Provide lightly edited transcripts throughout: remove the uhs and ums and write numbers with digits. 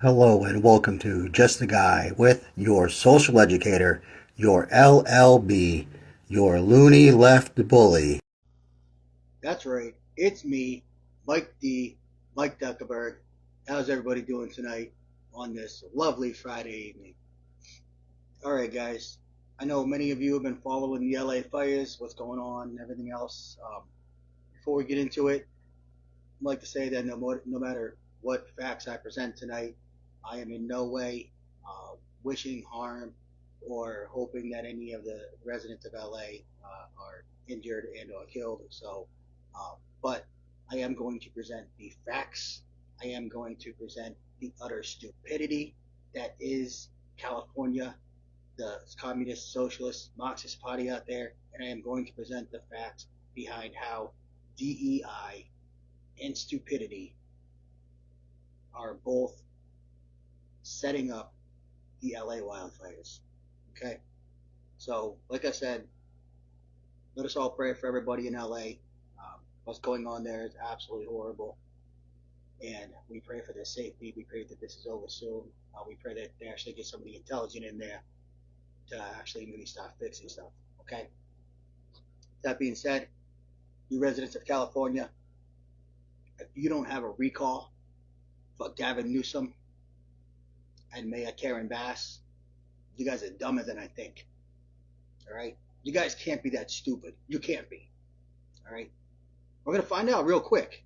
Hello and welcome to Just a Guy with your social educator, your LLB, your loony left bully. That's right. It's me, Mike D, Mike Duckerberg. How's everybody doing tonight on this lovely Friday evening? All right, guys. I know many of you have been following the LA fires, what's going on, and everything else. Before we get into it, I'd like to say that no matter what facts I present tonight, I am in no way wishing harm or hoping that any of the residents of LA are injured and or killed. But I am going to present the facts. I am going to present the utter stupidity that is California, the communist, socialist, Marxist party out there, and I am going to present the facts behind how DEI and stupidity are both setting up the LA wildfires. Okay? So, like I said, let us all pray for everybody in LA. What's going on there is absolutely horrible. And we pray for their safety. We pray that this is over soon. We pray that they actually get somebody intelligent in there to actually really start fixing stuff. Okay? That being said, you residents of California, if you don't have a recall for Gavin Newsom and Mayor Karen Bass, you guys are dumber than I think. All right? You guys can't be that stupid. You can't be. All right? We're going to find out real quick.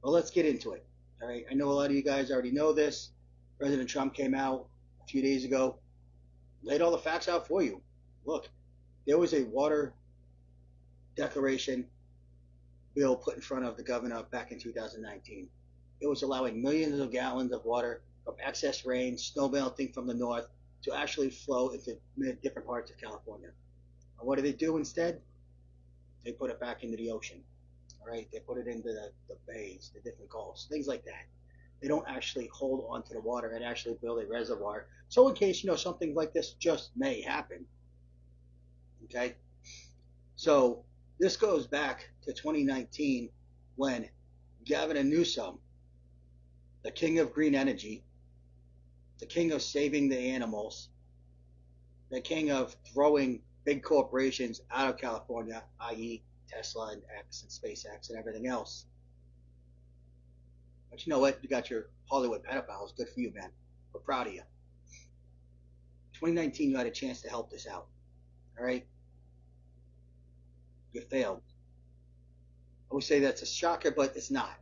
Well, let's get into it. All right? I know a lot of you guys already know this. President Trump came out a few days ago, laid all the facts out for you. Look, there was a water declaration bill put in front of the governor back in 2019. It was allowing millions of gallons of water from excess rain, snow melting from the north, to actually flow into different parts of California. And what did they do instead? They put it back into the ocean. All right, they put it into the bays, the different gulfs, things like that. They don't actually hold on to the water and actually build a reservoir. So in case something like this just may happen. Okay, so this goes back to 2019 when Gavin Newsom, the king of green energy, the king of saving the animals, the king of throwing big corporations out of California, i.e., Tesla and X and SpaceX and everything else. But you know what? You got your Hollywood pedophiles. Good for you, man. We're proud of you. 2019, you had a chance to help this out. All right? You failed. I would say that's a shocker, but it's not.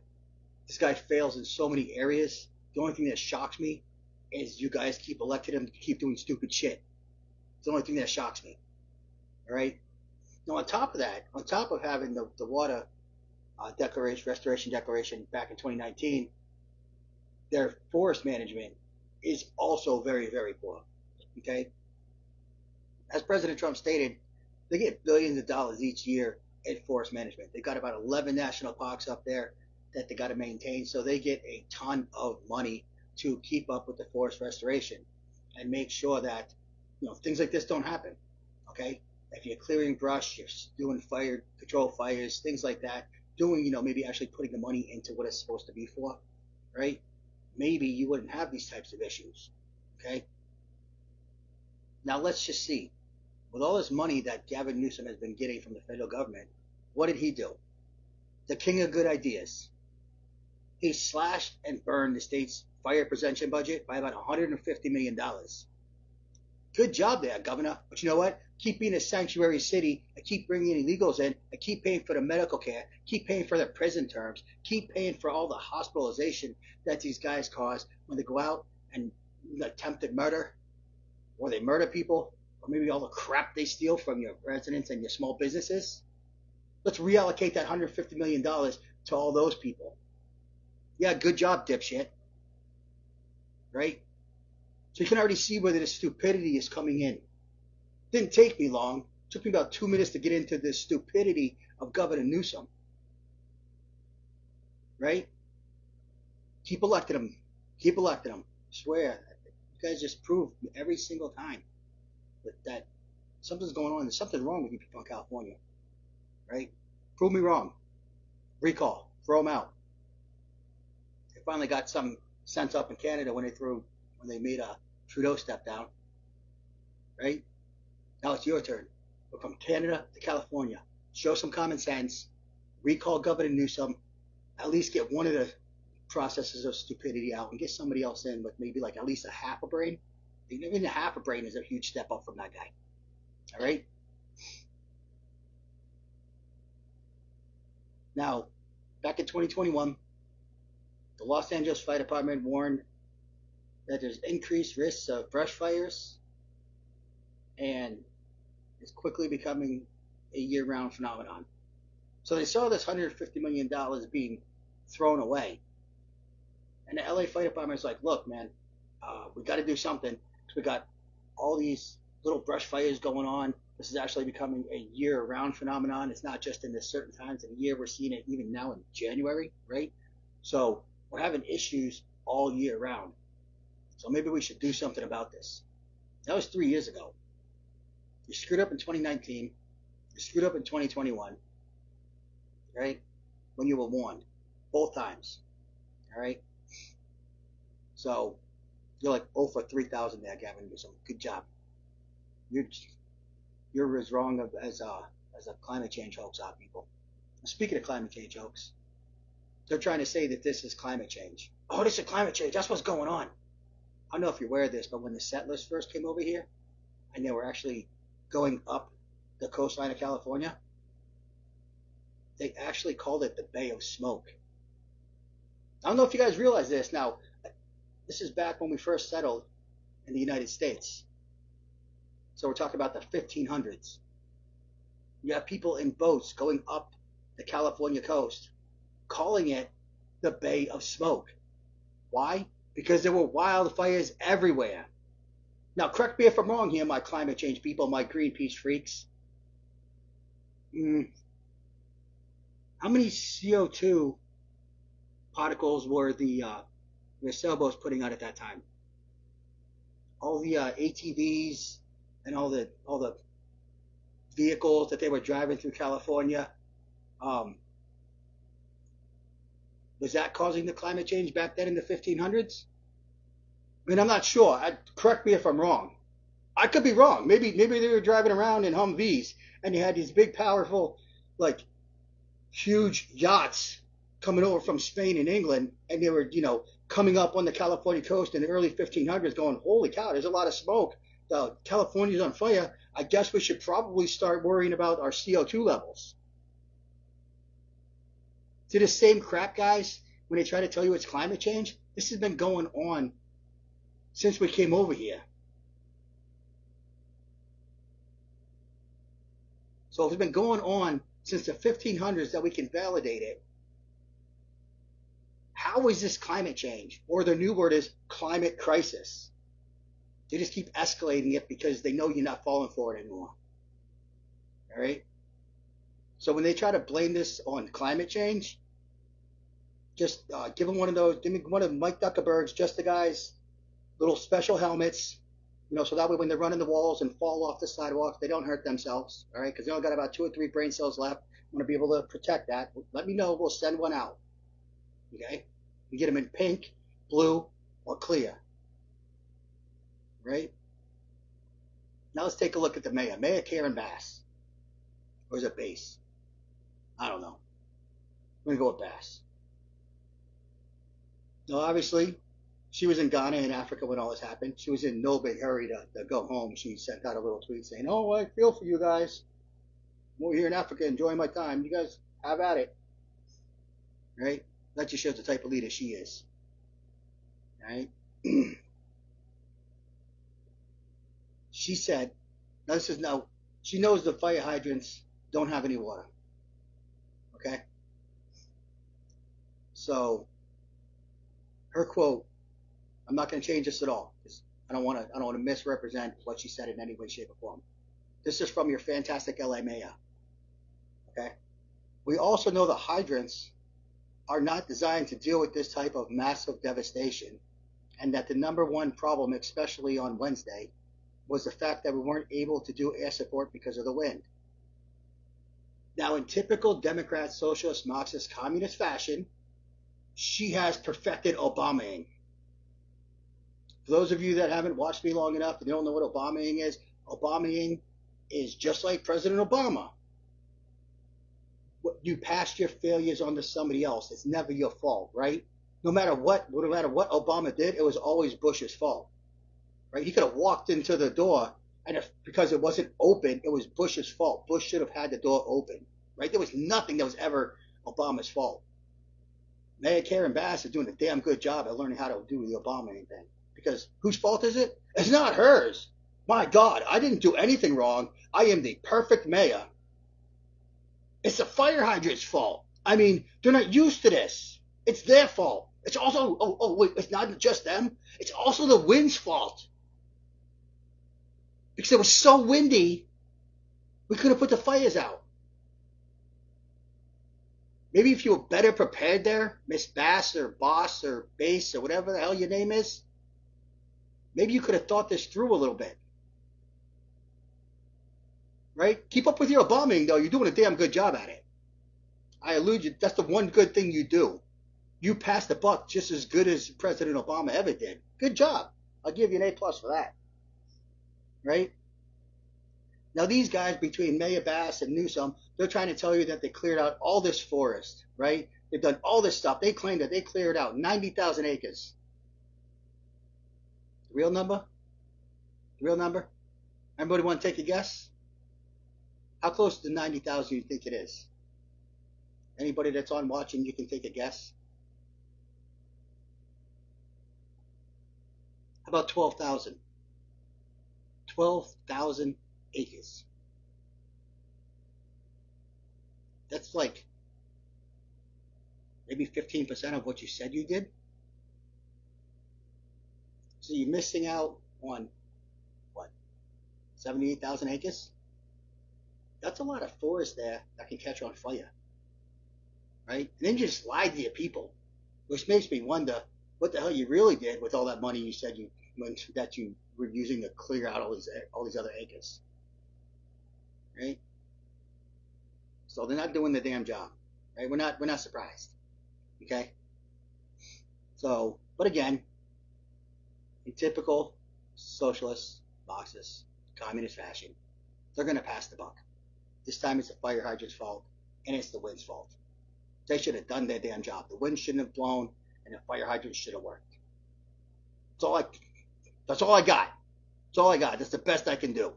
This guy fails in so many areas. The only thing that shocks me is you guys keep electing him to keep doing stupid shit. It's the only thing that shocks me. All right? Now, on top of that, on top of having the water restoration declaration back in 2019, their forest management is also very, very poor. Okay? As President Trump stated, they get billions of dollars each year in forest management. They've got about 11 national parks up there that they got to maintain, so they get a ton of money to keep up with the forest restoration and make sure that things like this don't happen. Okay, if you're clearing brush, you're doing fire control fires, things like that, doing maybe actually putting the money into what it's supposed to be for, right? Maybe you wouldn't have these types of issues. Okay. Now let's just see. With all this money that Gavin Newsom has been getting from the federal government, what did he do? The king of good ideas. He slashed and burned the state's fire prevention budget by about $150 million. Good job there, Governor. But you know what? Keep being a sanctuary city and keep bringing in illegals in and keep paying for the medical care, keep paying for their prison terms, keep paying for all the hospitalization that these guys cause when they go out and attempted murder, or they murder people, or maybe all the crap they steal from your residents and your small businesses. Let's reallocate that $150 million to all those people. Yeah, good job, dipshit. Right? So you can already see whether the stupidity is coming in. Didn't take me long. It took me about 2 minutes to get into the stupidity of Governor Newsom. Right? Keep electing him. Keep electing him. I swear. You guys just prove every single time that something's going on. There's something wrong with you people in California. Right? Prove me wrong. Recall. Throw them out. They finally got some sense up in Canada when they made Trudeau step down, right? Now it's your turn. But from Canada to California, show some common sense, recall Governor Newsom, at least get one of the processes of stupidity out and get somebody else in with maybe like at least a half a brain. Even a half a brain is a huge step up from that guy. All right? Now, back in 2021, the Los Angeles Fire Department warned that there's increased risks of brush fires and it's quickly becoming a year-round phenomenon. So they saw this $150 million being thrown away. And the LA Fire Department's like, look, man, we got to do something. We got all these little brush fires going on. This is actually becoming a year-round phenomenon. It's not just in the certain times of the year. We're seeing it even now in January, right? So we're having issues all year round. So maybe we should do something about this. That was 3 years ago. You screwed up in 2019. You screwed up in 2021, right? When you were warned, both times, all right? So you're like 0 for 3,000 there, Gavin Newsom. Good job. You're as wrong as a climate change hoax are, people. Speaking of climate change hoax, they're trying to say that this is climate change. Oh, this is climate change. That's what's going on. I don't know if you're aware of this, but when the settlers first came over here, and they were actually going up the coastline of California, they actually called it the Bay of Smoke. I don't know if you guys realize this. Now, this is back when we first settled in the United States. So we're talking about the 1500s. You have people in boats going up the California coast, calling it the Bay of Smoke. Why? Because there were wildfires everywhere. Now, correct me if I'm wrong here, my climate change people, my Greenpeace freaks. How many CO2 particles were the sailboats putting out at that time? All the ATVs and all the vehicles that they were driving through California. Was that causing the climate change back then in the 1500s? I mean, I'm not sure. Correct me if I'm wrong. I could be wrong. Maybe they were driving around in Humvees and you had these big, powerful, like, huge yachts coming over from Spain and England, and they were, coming up on the California coast in the early 1500s going, holy cow, there's a lot of smoke. California's on fire. I guess we should probably start worrying about our CO2 levels. See the same crap, guys, when they try to tell you it's climate change? This has been going on since we came over here. So if it's been going on since the 1500s that we can validate it, how is this climate change? Or the new word is climate crisis. They just keep escalating it because they know you're not falling for it anymore. All right? So when they try to blame this on climate change, just give me one of Mike Zuckerberg's Just the Guys little special helmets, so that way when they're running the walls and fall off the sidewalks, they don't hurt themselves, all right? Because they only got about 2 or 3 brain cells left. I want to be able to protect that. Let me know. We'll send one out, okay? You get them in pink, blue, or clear, right? Now let's take a look at the mayor. Mayor Karen Bass. Or is it Bass? I don't know. I'm going to go with Bass. Now, obviously, she was in Ghana and Africa when all this happened. She was in no big hurry to go home. She sent out a little tweet saying, oh, I feel for you guys. I'm over here in Africa enjoying my time. You guys have at it. Right? That just shows the type of leader she is. Right? She said, she knows the fire hydrants don't have any water. Okay? So, her quote, I'm not going to change this at all because I don't want to misrepresent what she said in any way, shape, or form. This is from your fantastic LA mayor. Okay? We also know the hydrants are not designed to deal with this type of massive devastation, and that the number one problem, especially on Wednesday, was the fact that we weren't able to do air support because of the wind. Now, in typical Democrat, socialist, Marxist, communist fashion, she has perfected Obamaing. For those of you that haven't watched me long enough and don't know what Obamaing is just like President Obama. You passed your failures onto somebody else. It's never your fault, right? No matter what Obama did, it was always Bush's fault, right? He could have walked into the door, and because it wasn't open, it was Bush's fault. Bush should have had the door open, right? There was nothing that was ever Obama's fault. Mayor Karen Bass is doing a damn good job at learning how to do the Obama thing. Because whose fault is it? It's not hers. My God, I didn't do anything wrong. I am the perfect mayor. It's the fire hydrant's fault. I mean, they're not used to this. It's their fault. It's also, wait, it's not just them. It's also the wind's fault. Because it was so windy, we couldn't put the fires out. Maybe if you were better prepared there, Miss Bass or Boss or Bass or whatever the hell your name is, maybe you could have thought this through a little bit. Right? Keep up with your bombing, though. You're doing a damn good job at it. I allude you. That's the one good thing you do. You pass the buck just as good as President Obama ever did. Good job. I'll give you an A+ for that. Right? Now, these guys between Mayor Bass and Newsom, they're trying to tell you that they cleared out all this forest, right? They've done all this stuff. They claim that they cleared out 90,000 acres. The real number? The real number? Everybody want to take a guess? How close to 90,000 do you think it is? Anybody that's on watching, you can take a guess. How about 12,000? 12,000 acres. That's like maybe 15% of what you said you did. So you're missing out on, what, 78,000 acres? That's a lot of forest there that can catch on fire, right? And then you just lied to your people, which makes me wonder what the hell you really did with all that money you said that you were using to clear out all these other acres, right? So they're not doing the damn job, right? We're not surprised, okay? So, but again, in typical socialist, Marxist, communist fashion, they're going to pass the buck. This time it's the fire hydrant's fault, and it's the wind's fault. They should have done their damn job. The wind shouldn't have blown, and the fire hydrant should have worked. That's all I got. That's all I got. That's the best I can do.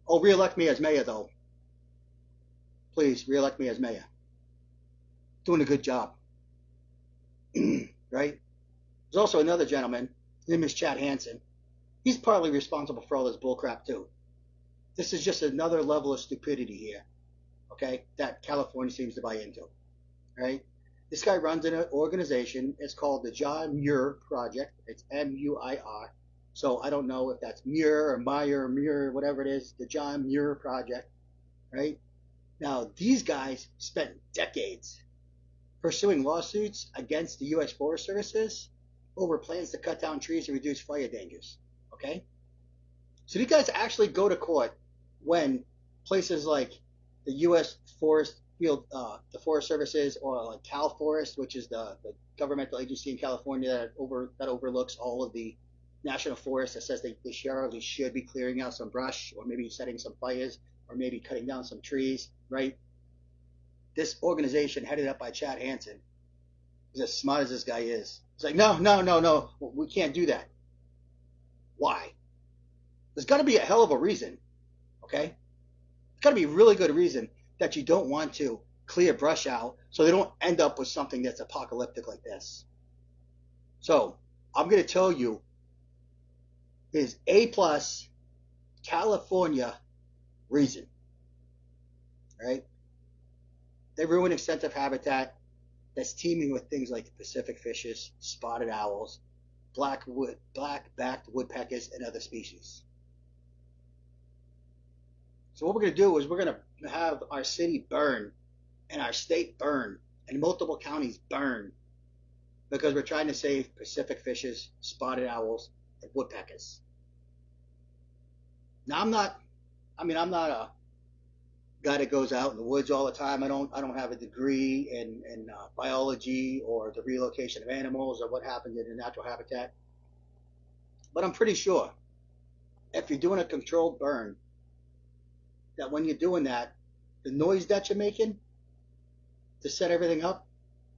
Oh, re-elect me as mayor, though. Please, re-elect me as mayor. Doing a good job. Right? There's also another gentleman, his name is Chad Hansen. He's partly responsible for all this bullcrap, too. This is just another level of stupidity here, okay, that California seems to buy into, right? This guy runs an organization. It's called the John Muir Project. It's M-U-I-R. So I don't know if that's Muir or Meyer or Muir, whatever it is, the John Muir Project, right? Now, these guys spent decades pursuing lawsuits against the U.S. Forest Services over plans to cut down trees and reduce fire dangers, okay? So these guys actually go to court when places like the U.S. Forest Field, the Forest Services, or like Cal Forest, which is the governmental agency in California that overlooks all of the national forests, that says they surely should be clearing out some brush, or maybe setting some fires, or maybe cutting down some trees, right? This organization, headed up by Chad Hansen, is as smart as this guy is. It's like, no, we can't do that. Why? There's got to be a hell of a reason, okay? There's got to be a really good reason that you don't want to clear brush out so they don't end up with something that's apocalyptic like this. So, I'm going to tell you his A+ California reason, right? They ruin extensive habitat that's teeming with things like Pacific fishes, spotted owls, black-backed woodpeckers, and other species. So what we're going to do is we're going to have our city burn and our state burn and multiple counties burn because we're trying to save Pacific fishes, spotted owls, and woodpeckers. Now I'm not a guy that goes out in the woods all the time. I don't have a degree in biology or the relocation of animals or what happens in a natural habitat. But I'm pretty sure if you're doing a controlled burn, that when you're doing that, the noise that you're making to set everything up,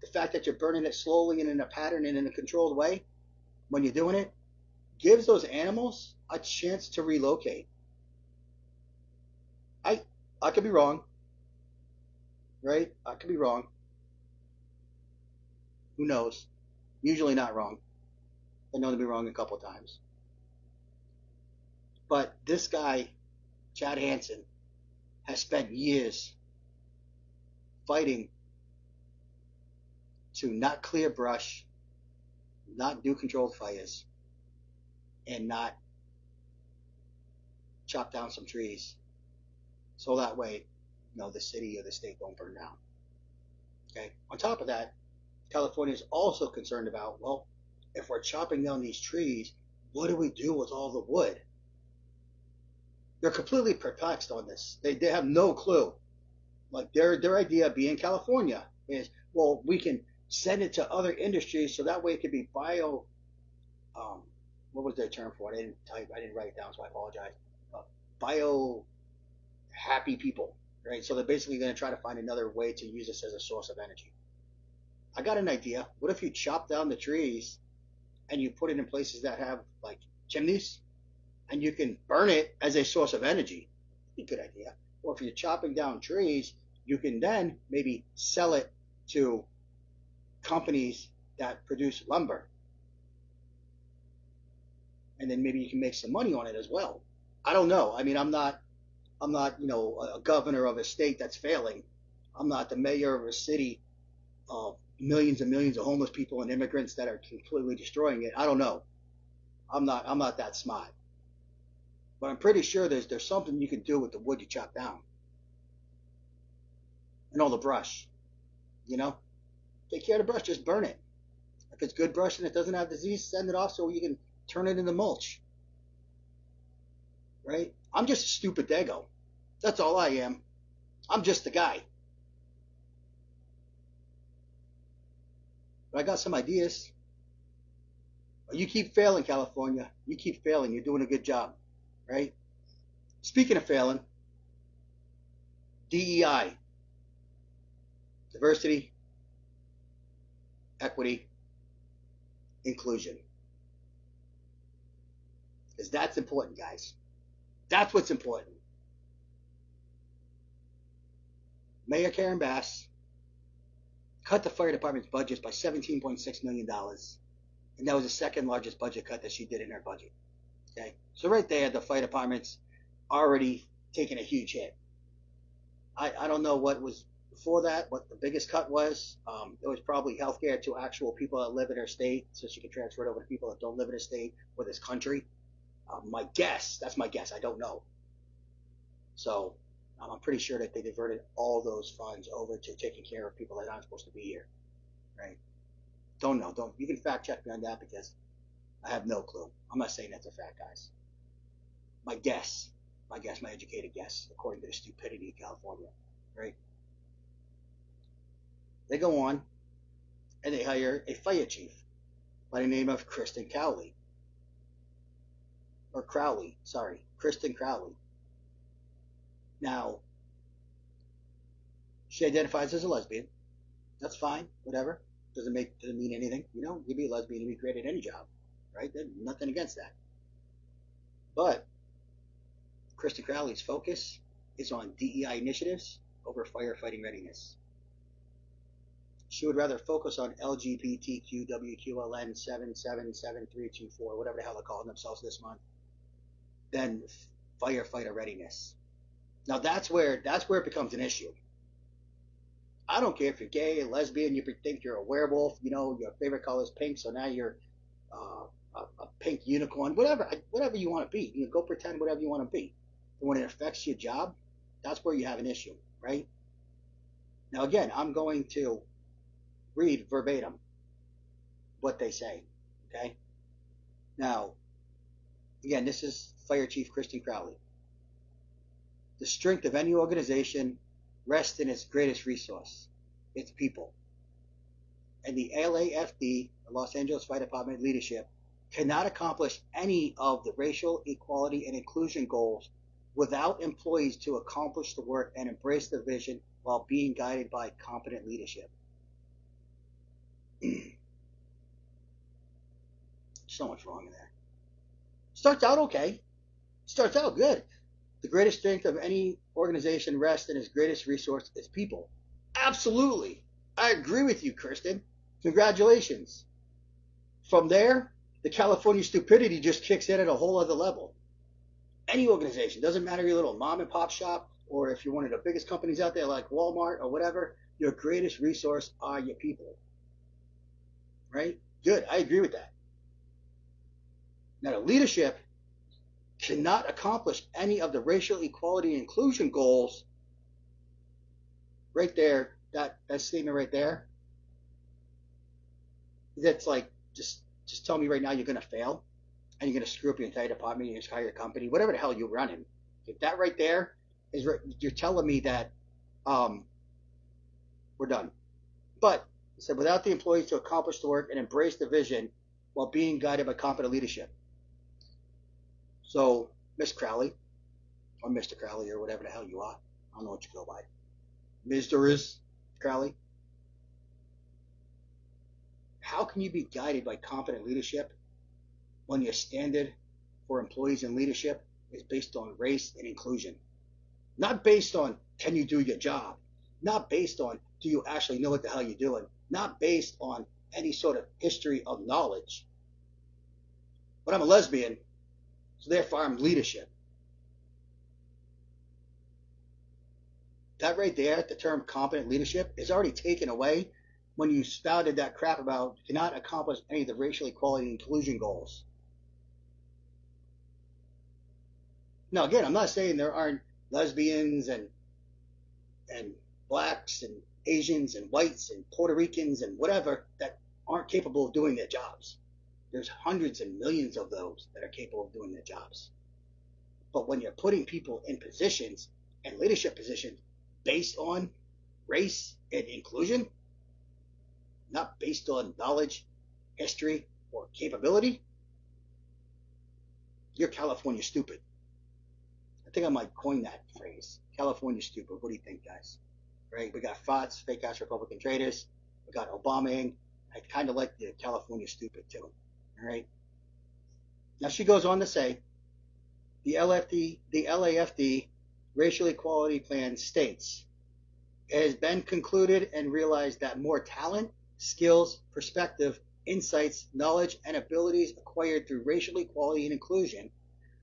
the fact that you're burning it slowly and in a pattern and in a controlled way, when you're doing it, gives those animals a chance to relocate. I could be wrong, right? I could be wrong. Who knows? Usually not wrong. I know to be wrong a couple times. But this guy, Chad Hansen, has spent years fighting to not clear brush, not do controlled fires, and not chop down some trees so that way, the city or the state don't burn down. Okay. On top of that, California is also concerned about, well, if we're chopping down these trees, what do we do with all the wood? They're completely perplexed on this. They have no clue. Like their idea being California is, well, we can send it to other industries so that way it could be what was their term for it? I didn't write it down, so I apologize. Bio happy people, right? So they're basically going to try to find another way to use this as a source of energy. I got an idea. What if you chop down the trees and you put it in places that have like chimneys and you can burn it as a source of energy? That's a good idea. Or if you're chopping down trees, you can then maybe sell it to companies that produce lumber. And then maybe you can make some money on it as well. I don't know. I mean, I'm not, a governor of a state that's failing. I'm not the mayor of a city of millions and millions of homeless people and immigrants that are completely destroying it. I don't know. I'm not that smart. But I'm pretty sure there's something you can do with the wood you chop down. And all the brush. Take care of the brush, just burn it. If it's good brush and it doesn't have disease, send it off so you can turn it into mulch. Right? I'm just a stupid dago. That's all I am. I'm just a guy. But I got some ideas. You keep failing, California. You keep failing. You're doing a good job. Right? Speaking of failing, DEI. Diversity, equity, inclusion. Because that's important, guys. That's what's important. Mayor Karen Bass cut the fire department's budget by $17.6 million. And that was the second largest budget cut that she did in her budget. Okay? So right there, the fire department's already taken a huge hit. I don't know what was before that, what the biggest cut was. It was probably healthcare to actual people that live in her state, so she could transfer it over to people that don't live in her state or this country. That's my guess, I don't know. So I'm pretty sure that they diverted all those funds over to taking care of people that aren't supposed to be here, right? Don't know. You can fact check me on that because I have no clue. I'm not saying that's a fact, guys. My educated guess, according to the stupidity of California, right? They go on and they hire a fire chief by the name of Kristen Crowley. Kristen Crowley. Now, she identifies as a lesbian. That's fine, whatever. Doesn't mean anything. You'd be a lesbian, you'd be great at any job, right? There's nothing against that. But Kristen Crowley's focus is on DEI initiatives over firefighting readiness. She would rather focus on LGBTQWQLN 777324, whatever the hell they're calling themselves this month, than firefighter readiness. Now that's where it becomes an issue. I don't care if you're gay, lesbian, you think you're a werewolf, your favorite color is pink, so now you're a pink unicorn, whatever you want to be. Go pretend whatever you want to be. But when it affects your job, that's where you have an issue, right? Now again, I'm going to read verbatim what they say, okay? Now, again, this is Fire Chief Kristen Crowley. The strength of any organization rests in its greatest resource, its people. And the LAFD, the Los Angeles Fire Department leadership, cannot accomplish any of the racial equality and inclusion goals without employees to accomplish the work and embrace the vision while being guided by competent leadership. So much wrong in there. Starts out okay. Starts out good. The greatest strength of any organization rests in its greatest resource is people. Absolutely. I agree with you, Kristen. Congratulations. From there, the California stupidity just kicks in at a whole other level. Any organization, doesn't matter your little mom and pop shop, or if you're one of the biggest companies out there like Walmart or whatever, your greatest resource are your people. Right? Good. I agree with that. Now, the leadership cannot accomplish any of the racial equality and inclusion goals. Right there, that statement right there, that's like, just tell me right now you're going to fail and you're going to screw up your entire department, your entire company, whatever the hell you're running. If that right there is, you're telling me that we're done. But it said, without the employees to accomplish the work and embrace the vision while being guided by competent leadership. So, Miss Crowley, or Mr. Crowley, or whatever the hell you are, I don't know what you go by. Mr. Crowley, how can you be guided by competent leadership when your standard for employees and leadership is based on race and inclusion? Not based on, can you do your job? Not based on, do you actually know what the hell you're doing? Not based on any sort of history of knowledge. But I'm a lesbian, so therefore I'm leadership. That right there, the term competent leadership, is already taken away when you spouted that crap about cannot accomplish any of the racial equality and inclusion goals. Now, again, I'm not saying there aren't lesbians and blacks and Asians and whites and Puerto Ricans and whatever that aren't capable of doing their jobs. There's hundreds and millions of those that are capable of doing their jobs. But when you're putting people in positions and leadership positions based on race and inclusion, not based on knowledge, history, or capability, you're California stupid. I think I might coin that phrase. California stupid. What do you think, guys? Right? We got FOTS, fake ass Republican traitors. We got Obama-ing. I kind of like the California stupid too. All right. Now she goes on to say, the LAFD racial equality plan states, it has been concluded and realized that more talent, skills, perspective, insights, knowledge, and abilities acquired through racial equality and inclusion,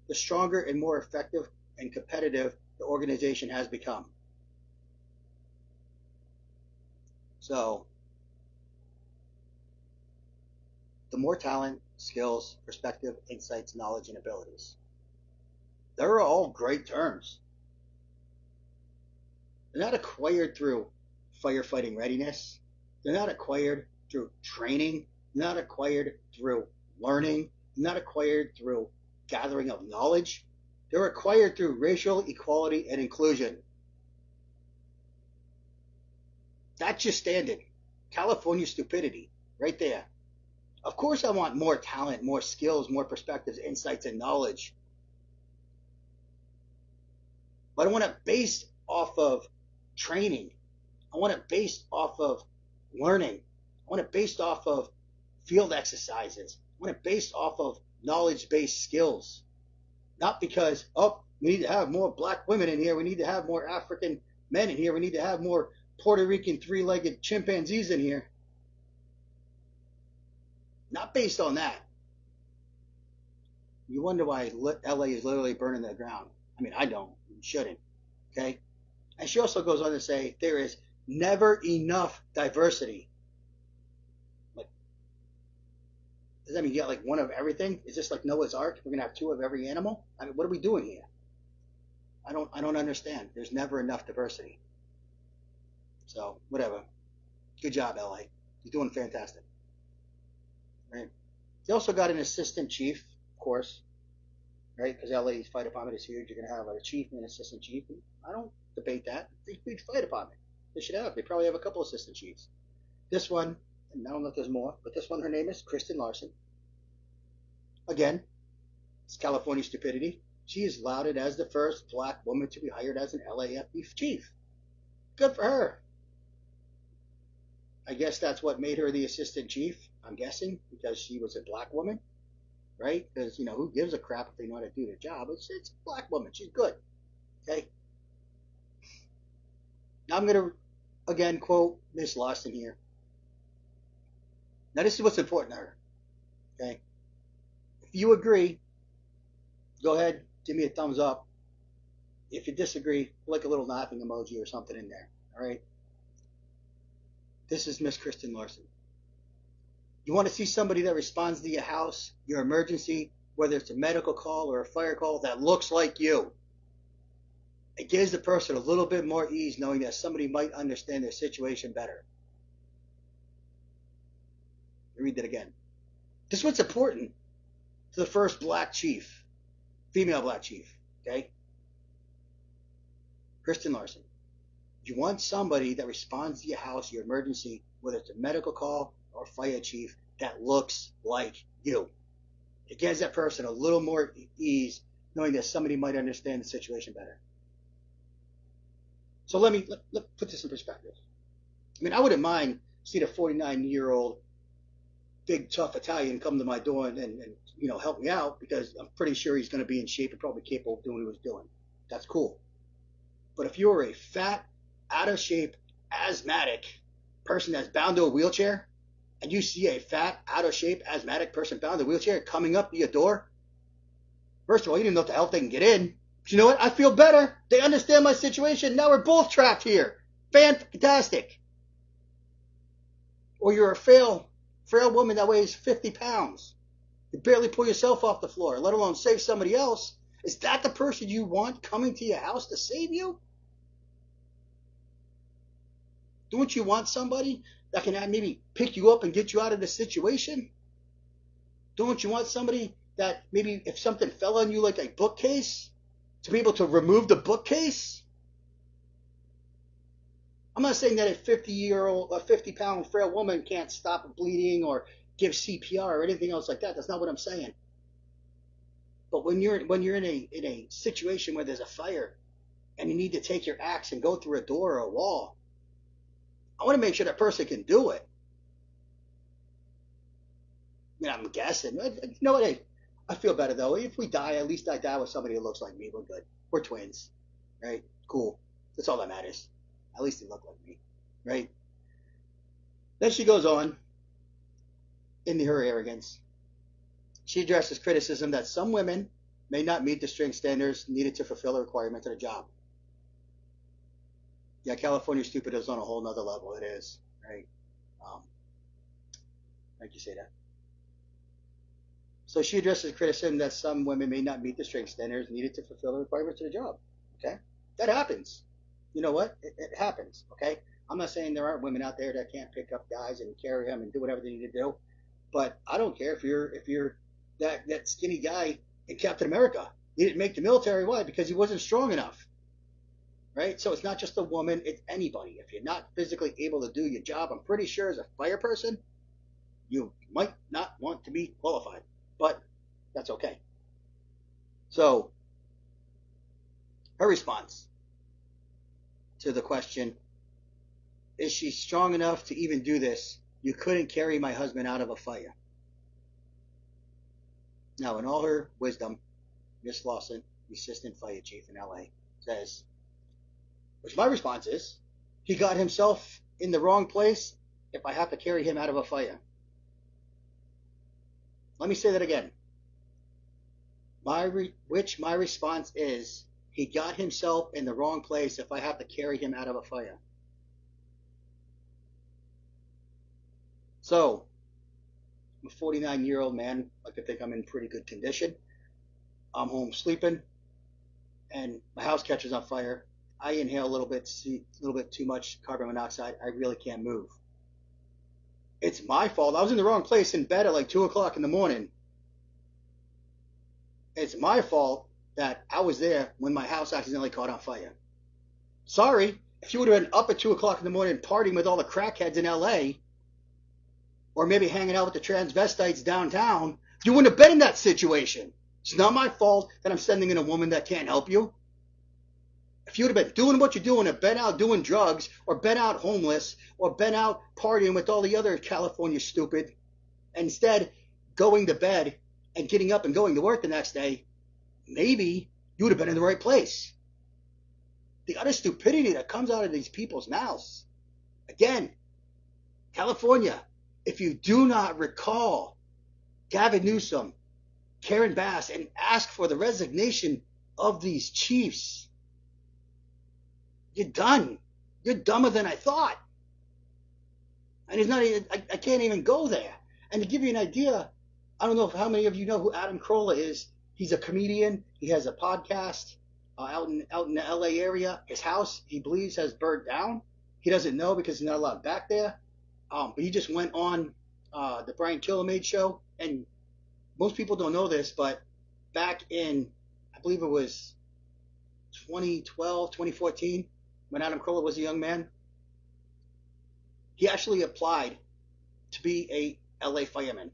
the stronger and more effective and competitive the organization has become. So, the more talent, skills, perspective, insights, knowledge, and abilities. They're all great terms. They're not acquired through firefighting readiness. They're not acquired through training. They're not acquired through learning. They're not acquired through gathering of knowledge. They're acquired through racial equality and inclusion. That's your standard. California stupidity, right there. Of course I want more talent, more skills, more perspectives, insights, and knowledge. But I want it based off of training. I want it based off of learning. I want it based off of field exercises. I want it based off of knowledge-based skills. Not because, oh, we need to have more black women in here. We need to have more African men in here. We need to have more Puerto Rican three-legged chimpanzees in here. Not based on that. You wonder why LA is literally burning to the ground. I mean, I don't. You shouldn't. Okay? And she also goes on to say there is never enough diversity. Like, does that mean you got like one of everything? Is this like Noah's Ark? We're gonna have two of every animal? I mean, what are we doing here? I don't understand. There's never enough diversity. So whatever. Good job, LA. You're doing fantastic. Right? They also got an assistant chief, of course, right? Because LA's fire department is huge. You're going to have a chief and an assistant chief. And I don't debate that. It's a huge fire department. They should have. They probably have a couple assistant chiefs. This one, and I don't know if there's more, but this one, her name is Kristen Larson. again, it's California Stupidity. She is lauded as the first black woman to be hired as an LAFD chief. Good for her. I guess that's what made her the assistant chief, I'm guessing, because she was a black woman, right? Because, who gives a crap if they know how to do their job? It's a black woman. She's good. Okay? Now I'm going to, again, quote Miss Lawson here. Now this is what's important to her. Okay? If you agree, go ahead, give me a thumbs up. If you disagree, like a little laughing emoji or something in there. All right? This is Miss Kristen Larson. You want to see somebody that responds to your house, your emergency, whether it's a medical call or a fire call, that looks like you. It gives the person a little bit more ease knowing that somebody might understand their situation better. Let me read that again. This is what's important to the first black chief, female black chief, okay? Kristen Larson. You want somebody that responds to your house, your emergency, whether it's a medical call or fire chief, that looks like you. It gives that person a little more ease knowing that somebody might understand the situation better. So let put this in perspective. I mean, I wouldn't mind seeing a 49-year-old big tough Italian come to my door and help me out, because I'm pretty sure he's going to be in shape and probably capable of doing what he was doing. That's cool. But if you're a fat, out of shape, asthmatic person that's bound to a wheelchair, and you see a fat, out of shape, asthmatic person bound to a wheelchair coming up to your door, first of all, you didn't know what the hell they can get in. But you know what? I feel better. They understand my situation. Now we're both trapped here. Fantastic. Or you're a frail woman that weighs 50 pounds. You barely pull yourself off the floor, let alone save somebody else. Is that the person you want coming to your house to save you? Don't you want somebody that can maybe pick you up and get you out of the situation? Don't you want somebody that maybe if something fell on you like a bookcase, to be able to remove the bookcase? I'm not saying that a 50-pound frail woman can't stop bleeding or give CPR or anything else like that. That's not what I'm saying. But when you're in a situation where there's a fire and you need to take your axe and go through a door or a wall, I want to make sure that person can do it. I mean, I'm guessing. You know what? Hey, I feel better though. If we die, at least I die with somebody who looks like me. We're good. We're twins, right? Cool. That's all that matters. At least they look like me, right? Then she goes on in her arrogance. She addresses criticism that some women may not meet the strength standards needed to fulfill the requirements of the job. Yeah, California Stupid is on a whole nother level. It is, right? Like you say that. So she addresses criticism that some women may not meet the strength standards needed to fulfill the requirements of the job. Okay? That happens. You know what? It happens. Okay? I'm not saying there aren't women out there that can't pick up guys and carry them and do whatever they need to do, but I don't care if you're that skinny guy in Captain America. He didn't make the military. Why? Because he wasn't strong enough. Right? So it's not just a woman, it's anybody. If you're not physically able to do your job, I'm pretty sure as a fire person, you might not want to be qualified. But that's okay. So, her response to the question, is she strong enough to even do this? You couldn't carry my husband out of a fire. Now, in all her wisdom, Miss Lawson, the assistant fire chief in LA, says, which my response is, he got himself in the wrong place if I have to carry him out of a fire. Let me say that again. My response is, he got himself in the wrong place if I have to carry him out of a fire. So, I'm a 49-year-old man. I like to think I'm in pretty good condition. I'm home sleeping, and my house catches on fire. I inhale a little bit too much carbon monoxide. I really can't move. It's my fault. I was in the wrong place in bed at like 2 o'clock in the morning. It's my fault that I was there when my house accidentally caught on fire. Sorry, if you would have been up at 2 o'clock in the morning partying with all the crackheads in LA, or maybe hanging out with the transvestites downtown, You wouldn't have been in that situation. It's not my fault that I'm sending in a woman that can't help you. If you would have been doing what you're doing, or been out doing drugs, or been out homeless, or been out partying with all the other California stupid, instead going to bed and getting up and going to work the next day, maybe you would have been in the right place. The utter stupidity that comes out of these people's mouths. Again, California, if you do not recall Gavin Newsom, Karen Bass, and ask for the resignation of these chiefs, you're done. You're dumber than I thought. And it's not even, I can't even go there. And to give you an idea, I don't know how many of you know who Adam Carolla is. He's a comedian. He has a podcast out in the LA area. His house, he believes, has burned down. He doesn't know because he's not allowed back there. But he just went on the Brian Kilmeade show. And most people don't know this, but back in, I believe it was 2012, 2014, when Adam Carolla was a young man, he actually applied to be a LA fireman.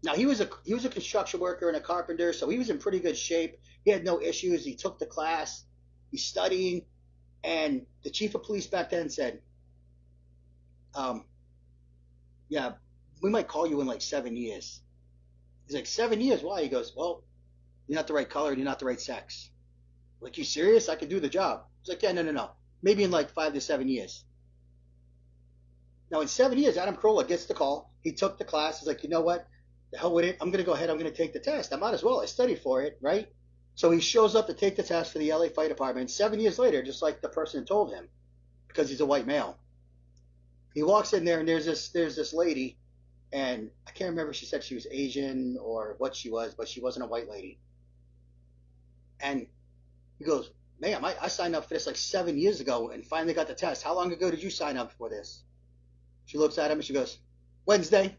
Now he was a construction worker and a carpenter, so he was in pretty good shape. He had no issues. He took the class. He's studying, and the chief of police back then said, "Yeah, we might call you in like 7 years." He's like, 7 years? Why? He goes, "Well, you're not the right color and you're not the right sex." Like, you serious? I could do the job. He's like, "Yeah, no. Maybe in like 5 to 7 years." Now, in 7 years, Adam Carolla gets the call. He took the class. He's like, you know what? The hell with it. I'm going to go ahead. I'm going to take the test. I might as well. I studied for it, right? So he shows up to take the test for the LA Fire Department. 7 years later, just like the person told him, because he's a white male. He walks in there, and there's this lady, and I can't remember if she said she was Asian or what she was, but she wasn't a white lady. And he goes, "Ma'am, I signed up for this like 7 years ago and finally got the test. How long ago did you sign up for this?" She looks at him and she goes, "Wednesday."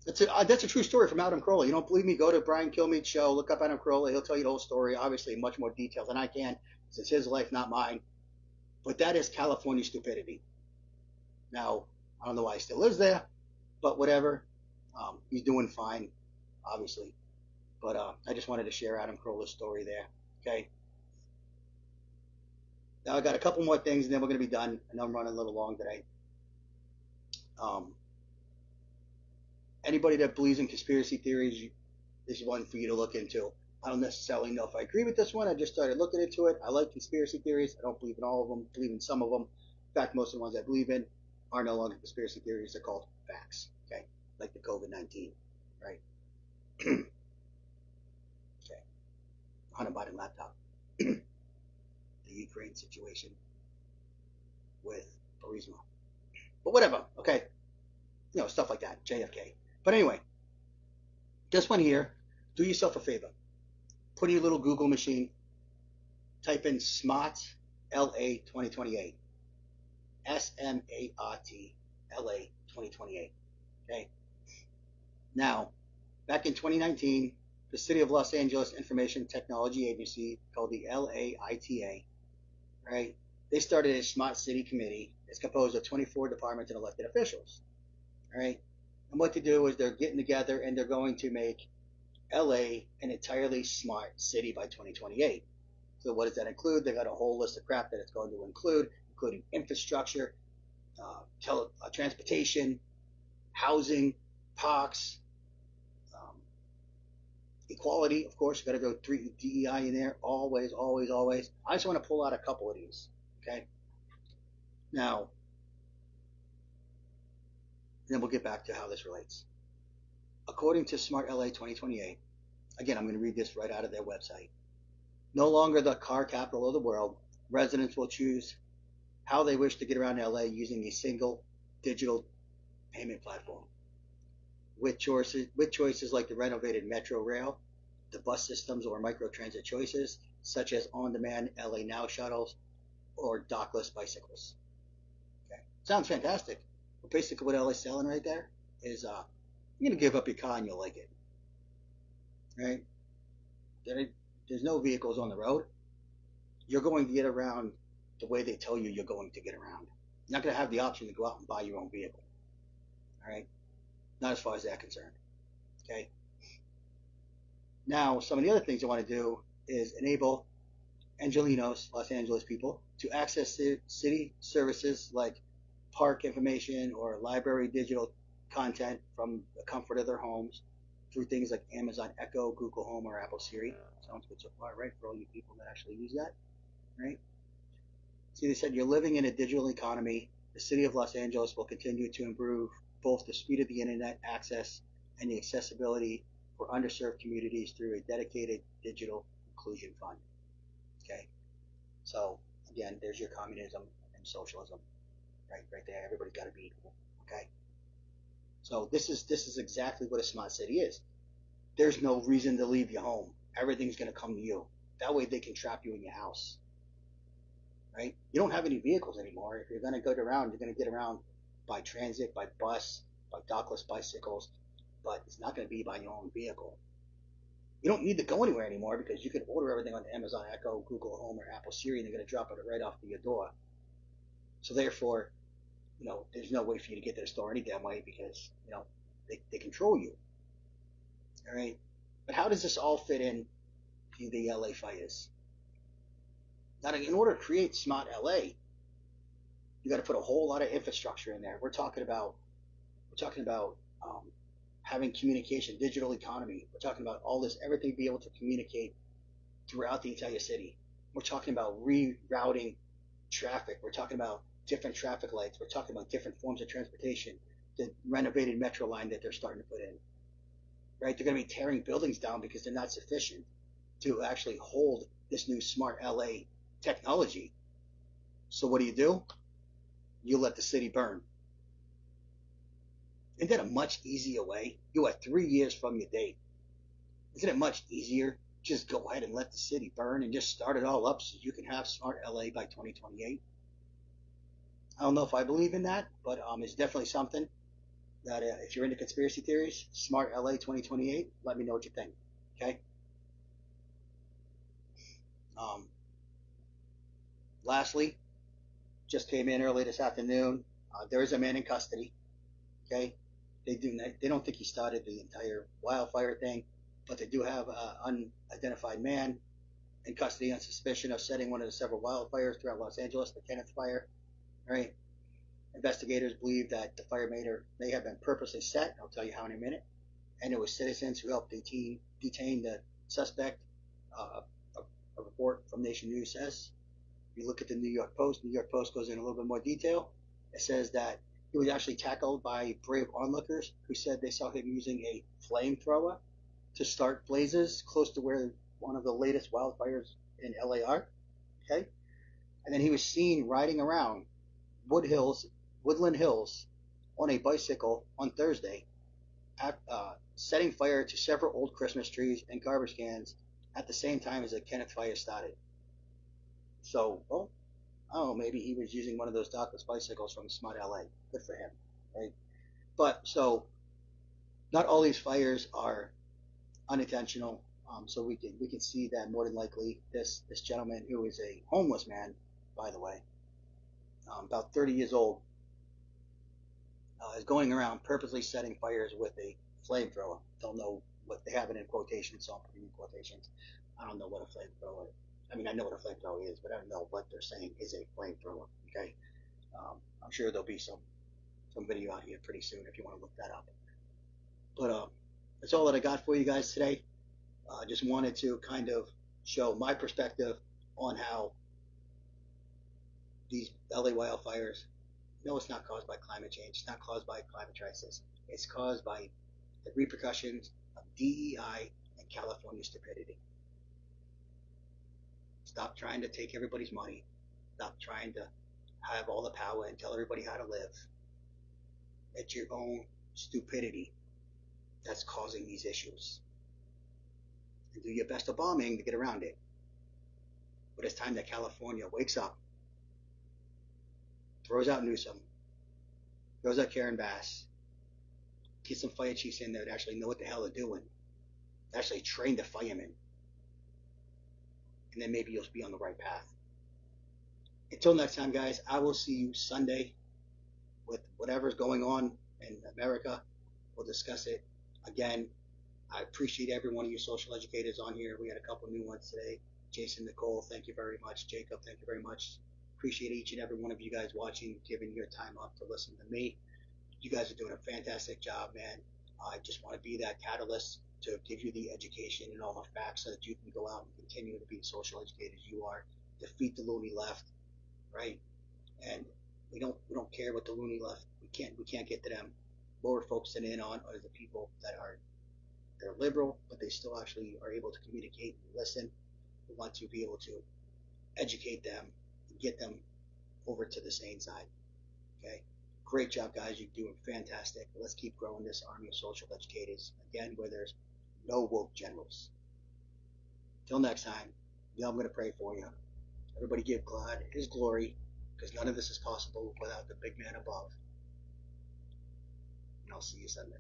That's a true story from Adam Carolla. You don't believe me? Go to Brian Kilmeade's show, look up Adam Carolla. He'll tell you the whole story, obviously in much more detail than I can. It's his life, not mine. But that is California stupidity. Now, I don't know why he still lives there, but whatever. He's doing fine, obviously. But I just wanted to share Adam Carolla's story there. Okay. Now I got a couple more things, and then we're going to be done. I know I'm running a little long today. Anybody that believes in conspiracy theories, this is one for you to look into. I don't necessarily know if I agree with this one. I just started looking into it. I like conspiracy theories. I don't believe in all of them. I believe in some of them. In fact, most of the ones I believe in are no longer conspiracy theories. They're called facts. Okay, like the COVID-19, right? Okay, Hunter Biden laptop. The Ukraine situation with Burisma. But whatever, okay? You know, stuff like that, JFK. But anyway, this one here, do yourself a favor. Put in your little Google machine, type in SMART LA 2028. SMART LA 2028. Okay? Now, back in 2019, the City of Los Angeles Information Technology Agency, called the LAITA, right? They started a Smart City Committee. It's composed of 24 departments and elected officials, right? And what they do is they're getting together and they're going to make LA an entirely smart city by 2028. So what does that include? They got a whole list of crap that it's going to include, including infrastructure, transportation, housing, parks, equality. Of course, you got to go DEI in there. Always. I just want to pull out a couple of these. Okay. Now, then we'll get back to how this relates. According to Smart LA 2028, again, I'm going to read this right out of their website. No longer the car capital of the world, residents will choose how they wish to get around LA using a single digital payment platform. With choices like the renovated Metro Rail, the bus systems or microtransit choices, such as on-demand LA Now shuttles or dockless bicycles. Okay. Sounds fantastic. But basically what LA's selling right there is you're going to give up your car and you'll like it. Right? There's no vehicles on the road. You're going to get around the way they tell you you're going to get around. You're not going to have the option to go out and buy your own vehicle. All right, not as far as they're concerned. Okay. Now, some of the other things I want to do is enable Angelinos, Los Angeles people, to access city services like park information or library digital content from the comfort of their homes through things like Amazon Echo, Google Home, or Apple Siri. Sounds good so far, right? For all you people that actually use that, right? See, they said you're living in a digital economy. The city of Los Angeles will continue to improve both the speed of the internet access and the accessibility for underserved communities through a dedicated digital inclusion fund. Okay, so again, there's your communism and socialism, right there. Everybody's got to be equal. Okay, so this is exactly what a smart city is. There's no reason to leave your home. Everything's going to come to you. That way they can trap you in your house. Right? You don't have any vehicles anymore. If you're going to go around, you're going to get around by transit, by bus, by dockless bicycles, but it's not going to be by your own vehicle. You don't need to go anywhere anymore because you can order everything on Amazon Echo, Google Home, or Apple Siri, and they're going to drop it right off to your door. So therefore, there's no way for you to get to the store any damn way because, they control you. All right? But how does this all fit in to the LA fires? Now, in order to create smart LA, you got to put a whole lot of infrastructure in there. We're talking about having communication, digital economy. We're talking about all this, everything be able to communicate throughout the entire city. We're talking about rerouting traffic. We're talking about different traffic lights. We're talking about different forms of transportation. The renovated metro line that they're starting to put in. Right? They're going to be tearing buildings down because they're not sufficient to actually hold this new smart LA technology. So what do? You let the city burn. Isn't that a much easier way? You are 3 years from your date. Isn't it much easier? Just go ahead and let the city burn and just start it all up so you can have smart LA by 2028. I don't know if I believe in that, but it's definitely something that if you're into conspiracy theories, smart LA 2028, let me know what you think. Okay? Lastly, just came in early this afternoon. There is a man in custody. Okay, they don't think he started the entire wildfire thing, but they do have an unidentified man in custody on suspicion of setting one of the several wildfires throughout Los Angeles, the Kenneth Fire. Right? Investigators believe that the fire may have been purposely set. I'll tell you how in a minute. And it was citizens who helped detain the suspect. A report from Nation News says. If you look at the New York Post goes in a little bit more detail. It says that he was actually tackled by brave onlookers who said they saw him using a flamethrower to start blazes close to where one of the latest wildfires in LA are. Okay? And then he was seen riding around Woodland Hills on a bicycle on Thursday, setting fire to several old Christmas trees and garbage cans at the same time as the Kenneth fire started. So, well, I don't know, maybe he was using one of those dockless bicycles from Smart LA. Good for him, right? But so, not all these fires are unintentional. So we can see that more than likely this gentleman, who is a homeless man, by the way, about 30 years old, is going around purposely setting fires with a flamethrower. Don't know what they have it in quotations, so I'm putting in quotations. I don't know what a flamethrower is. I mean, I know what a flamethrower is, but I don't know what they're saying is a flamethrower. Okay, I'm sure there'll be some video out here pretty soon if you want to look that up. But that's all that I got for you guys today. I just wanted to kind of show my perspective on how these LA wildfires. No, it's not caused by climate change. It's not caused by climate crisis. It's caused by the repercussions of DEI and California stupidity. Stop trying to take everybody's money. Stop trying to have all the power and tell everybody how to live. It's your own stupidity that's causing these issues. And do your best of bombing to get around it. But it's time that California wakes up, throws out Newsom, throws out Karen Bass, get some fire chiefs in there that actually know what the hell they're doing, actually train the firemen, and then maybe you'll be on the right path. Until next time, guys, I will see you Sunday with whatever's going on in America. We'll discuss it again. I appreciate every one of you social educators on here. We had a couple new ones today. Jason, Nicole, thank you very much. Jacob, thank you very much. Appreciate each and every one of you guys watching, giving your time up to listen to me. You guys are doing a fantastic job, man. I just want to be that catalyst to give you the education and all the facts so that you can go out and continue to be the social educators you are. Defeat the loony left, right? And we don't care what the loony left. We can't get to them. What we're focusing in on are the people that are they're liberal, but they still actually are able to communicate and listen. We want to be able to educate them and get them over to the sane side. Okay? Great job, guys. You're doing fantastic. Let's keep growing this army of social educators. Again, where there's no woke generals. Till next time, I'm going to pray for you. Everybody give God his glory, because none of this is possible without the big man above. And I'll see you Sunday.